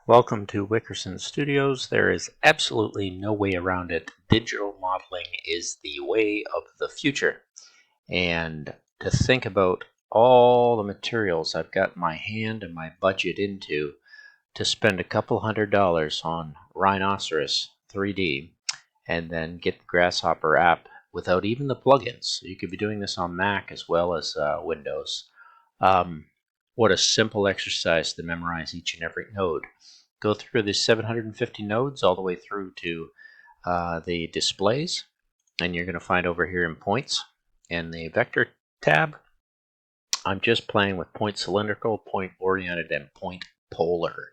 Welcome to Wickerson Studios. There is absolutely no way around it. Digital modeling is the way of the future. And to think about all the materials I've got my hand and my budget into to spend a couple $100 on Rhinoceros 3D and then get the Grasshopper app without even the plugins. So you could be doing this on Mac as well as Windows. What a simple exercise to memorize each and every node. Go through the 750 nodes all the way through to the displays, and you're going to find over here in points in the vector tab, I'm just playing with point cylindrical, point oriented, and point polar.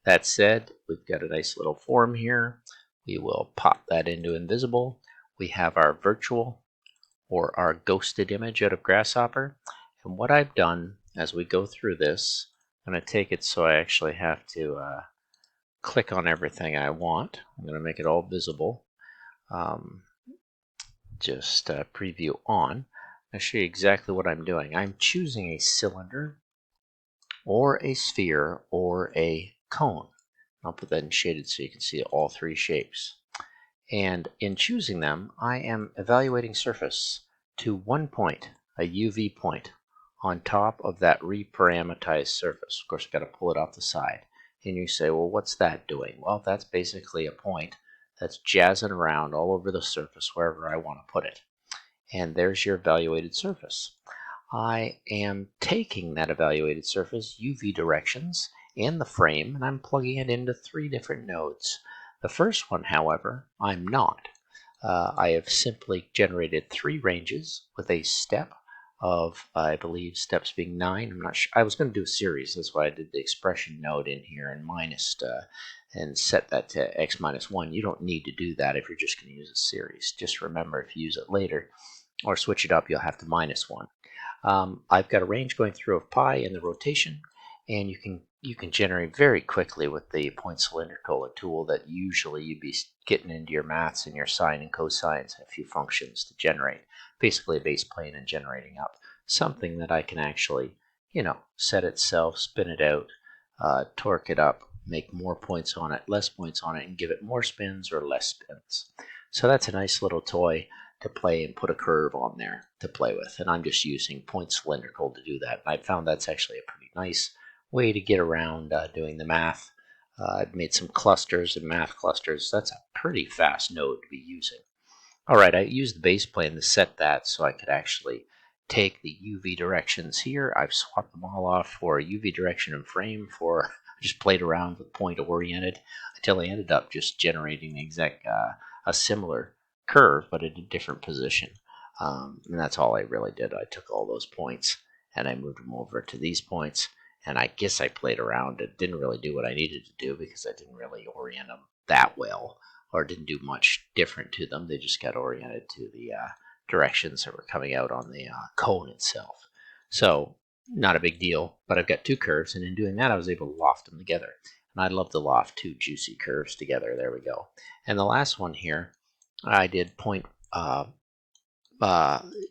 That said, we've got a nice little form here. We will pop that into invisible. We have our virtual or our ghosted image out of Grasshopper. And what I've done as we go through this, I'm going to take it so I actually have to click on everything I want. I'm going to make it all visible. Just preview on. I'll show you exactly what I'm doing. I'm choosing a cylinder or a sphere or a cone. I'll put that in shaded so you can see all three shapes. And in choosing them, I am evaluating surface to one point, a UV point, on top of that reparametrized surface. Of course, I've got to pull it off the side. And you say, well, what's that doing? Well, that's basically a point that's jazzing around all over the surface wherever I want to put it. And there's your evaluated surface. I am taking that evaluated surface, UV directions, and the frame, and I'm plugging it into 3 different nodes. The first one, however, I'm not. I have simply generated 3 ranges with a step of, I believe, steps being 9. I'm not sure. I was going to do a series. That's why I did the expression node in here and and set that to x minus 1. You don't need to do that if you're just going to use a series. Just remember, if you use it later or switch it up, you'll have to minus 1. I've got a range going through of pi in the rotation, and you can generate very quickly with the point cylindrical, a tool that usually you'd be getting into your maths and your sine and cosines and a few functions to generate. Basically a base plane and generating up something that I can actually, set itself, spin it out, torque it up, make more points on it, less points on it, and give it more spins or less spins. So that's a nice little toy to play and put a curve on there to play with. And I'm just using point cylindrical to do that. And I found that's actually a pretty nice way to get around doing the math. I've made some clusters and math clusters. That's a pretty fast node to be using. All right, I used the base plane to set that so I could actually take the UV directions here. I've swapped them all off for a UV direction and frame for, I just played around with point oriented until I ended up just generating the exact, a similar curve, but at a different position. And that's all I really did. I took all those points and I moved them over to these points. And I guess I played around. It didn't really do what I needed to do because I didn't really orient them that well, or didn't do much different to them. They just got oriented to the directions that were coming out on the cone itself. So not a big deal, but I've got 2 curves, and in doing that I was able to loft them together. And I love to loft 2 juicy curves together. There we go. And the last one here, I did point,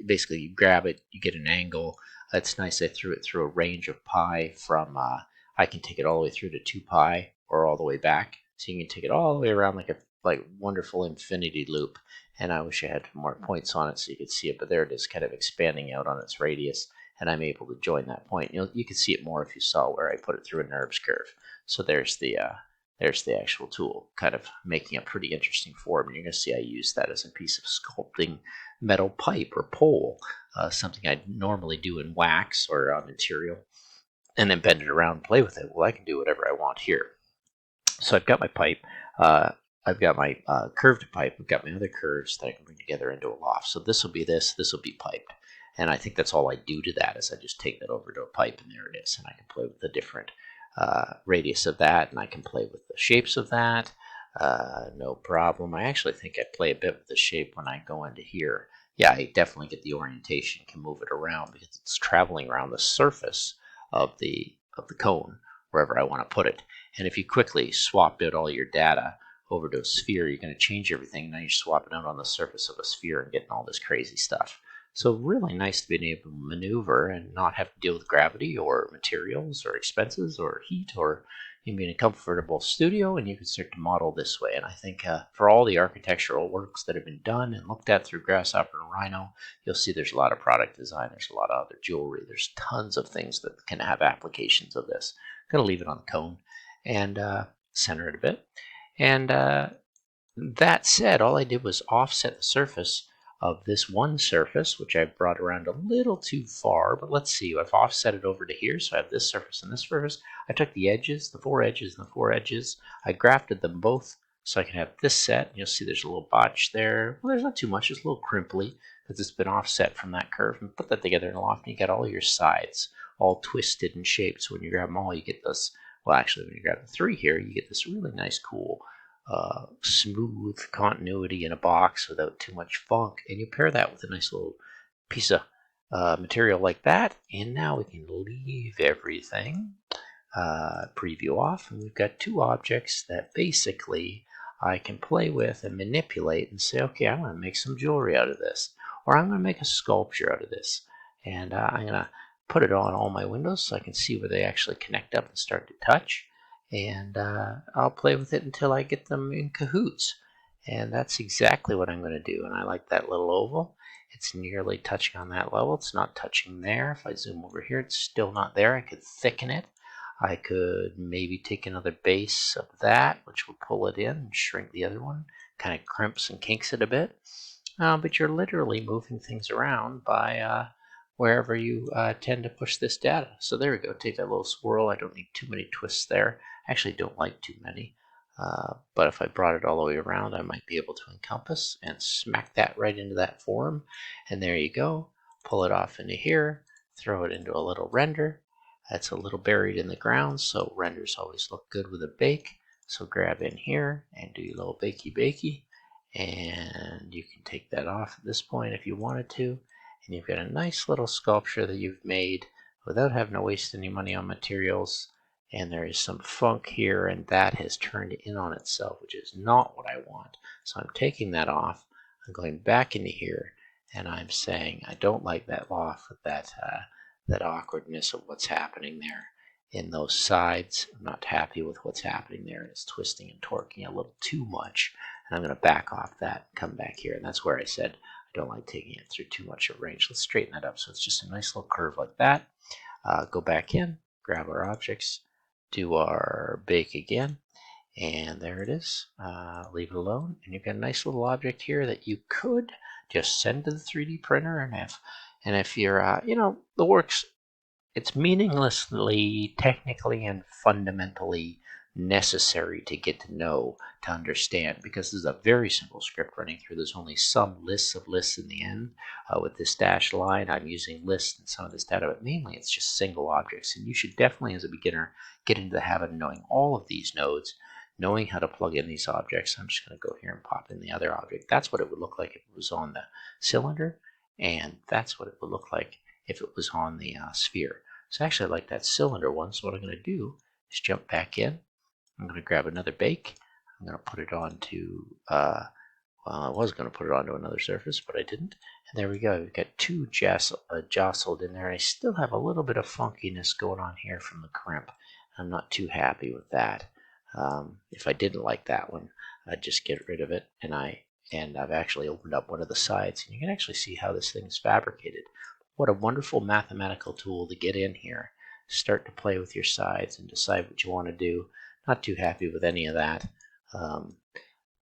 basically you grab it, you get an angle. It's nice I threw it through a range of pi from, I can take it all the way through to 2 pi or all the way back. So you can take it all the way around like a wonderful infinity loop. And I wish I had more points on it so you could see it, but there it is kind of expanding out on its radius. And I'm able to join that point. You can see it more if you saw where I put it through a NURBS curve. So there's the actual tool, kind of making a pretty interesting form. And you're going to see I use that as a piece of sculpting metal pipe or pole, something I'd normally do in wax or material, and then bend it around and play with it. Well, I can do whatever I want here. So I've got my pipe, I've got my curved pipe, I've got my other curves that I can bring together into a loft. So this will be this will be piped. And I think that's all I do to that is I just take that over to a pipe, and there it is. And I can play with the different radius of that, and I can play with the shapes of that. No problem. I actually think I play a bit with the shape when I go into here. Yeah, I definitely get the orientation, can move it around because it's traveling around the surface of the cone wherever I want to put it. And if you quickly swap out all your data over to a sphere, you're going to change everything. Now you're swapping out on the surface of a sphere and getting all this crazy stuff. So really nice to be able to maneuver and not have to deal with gravity or materials or expenses or heat or you can be in a comfortable studio and you can start to model this way. And I think for all the architectural works that have been done and looked at through Grasshopper and Rhino, you'll see there's a lot of product design, there's a lot of other jewelry, there's tons of things that can have applications of this. I'm going to leave it on the cone and center it a bit. And that said, all I did was offset the surface of this one surface, which I brought around a little too far, but let's see, I've offset it over to here, so I have this surface and this surface. I took the edges, the 4 edges and the 4 edges, I grafted them both so I can have this set. You'll see there's a little botch there. Well, there's not too much, it's a little crimply because it's been offset from that curve. And put that together in a loft and you get all your sides all twisted and shaped. So when you grab them all, you get this, well actually when you grab the 3 here, you get this really nice cool smooth continuity in a box without too much funk, and you pair that with a nice little piece of material like that, and now we can leave everything, preview off, and we've got 2 objects that basically I can play with and manipulate and say, okay, I'm going to make some jewelry out of this, or I'm going to make a sculpture out of this, and I'm going to put it on all my windows so I can see where they actually connect up and start to touch. And I'll play with it until I get them in cahoots. And that's exactly what I'm going to do. And I like that little oval. It's nearly touching on that level. It's not touching there. If I zoom over here, it's still not there. I could thicken it. I could maybe take another base of that, which will pull it in and shrink the other one. Kind of crimps and kinks it a bit. But you're literally moving things around by wherever you tend to push this data. So there we go. Take that little swirl. I don't need too many twists there. I actually don't like too many. But if I brought it all the way around, I might be able to encompass and smack that right into that form. And there you go. Pull it off into here. Throw it into a little render. That's a little buried in the ground, so renders always look good with a bake. So grab in here and do your little bakey. And you can take that off at this point if you wanted to. And you've got a nice little sculpture that you've made without having to waste any money on materials. And there is some funk here, and that has turned in on itself, which is not what I want. So I'm taking that off. I'm going back into here, and I'm saying I don't like that loft with that awkwardness of what's happening there in those sides. I'm not happy with what's happening there. It's twisting and torquing a little too much. And I'm going to back off that and come back here. And that's where I said I don't like taking it through too much of range. Let's straighten that up so it's just a nice little curve like that. Go back in, grab our objects, do our bake again, and there it is. Leave it alone, and you've got a nice little object here that you could just send to the 3D printer, and if you're, the work's, it's meaninglessly, technically, and fundamentally necessary to get to know, to understand, because this is a very simple script running through. There's only some lists of lists in the end. With this dashed line, I'm using lists and some of this data, but mainly it's just single objects. And you should definitely, as a beginner, get into the habit of knowing all of these nodes, knowing how to plug in these objects. I'm just going to go here and pop in the other object. That's what it would look like if it was on the cylinder, and that's what it would look like if it was on the sphere. So actually I like that cylinder one, so what I'm going to do is jump back in. I'm going to grab another bake. I'm going to put it onto, well, I was going to put it onto another surface, but I didn't. And there we go. We've got 2 jostled in there. I still have a little bit of funkiness going on here from the crimp. I'm not too happy with that. If I didn't like that one, I'd just get rid of it. And I've actually opened up one of the sides, and you can actually see how this thing is fabricated. What a wonderful mathematical tool to get in here. Start to play with your sides and decide what you want to do. Not too happy with any of that,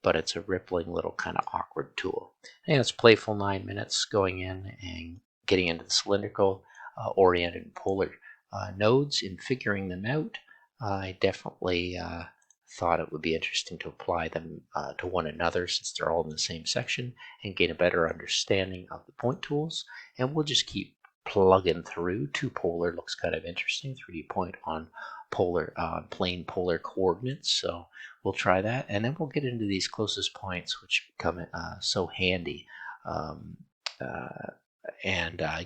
but it's a rippling little kind of awkward tool. And it's playful 9 minutes going in and getting into the cylindrical, oriented polar nodes and figuring them out. I definitely thought it would be interesting to apply them to one another since they're all in the same section and gain a better understanding of the point tools. And we'll just keep plugging through. 2 polar looks kind of interesting. 3D point on polar, plane polar coordinates. So we'll try that, and then we'll get into these closest points, which become so handy.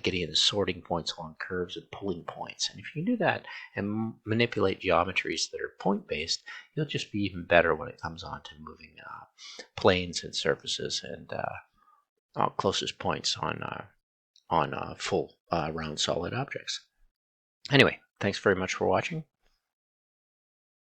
Getting into sorting points along curves and pulling points. And if you can do that and manipulate geometries that are point-based, you'll just be even better when it comes on to moving planes and surfaces and closest points on full round solid objects. Anyway, thanks very much for watching.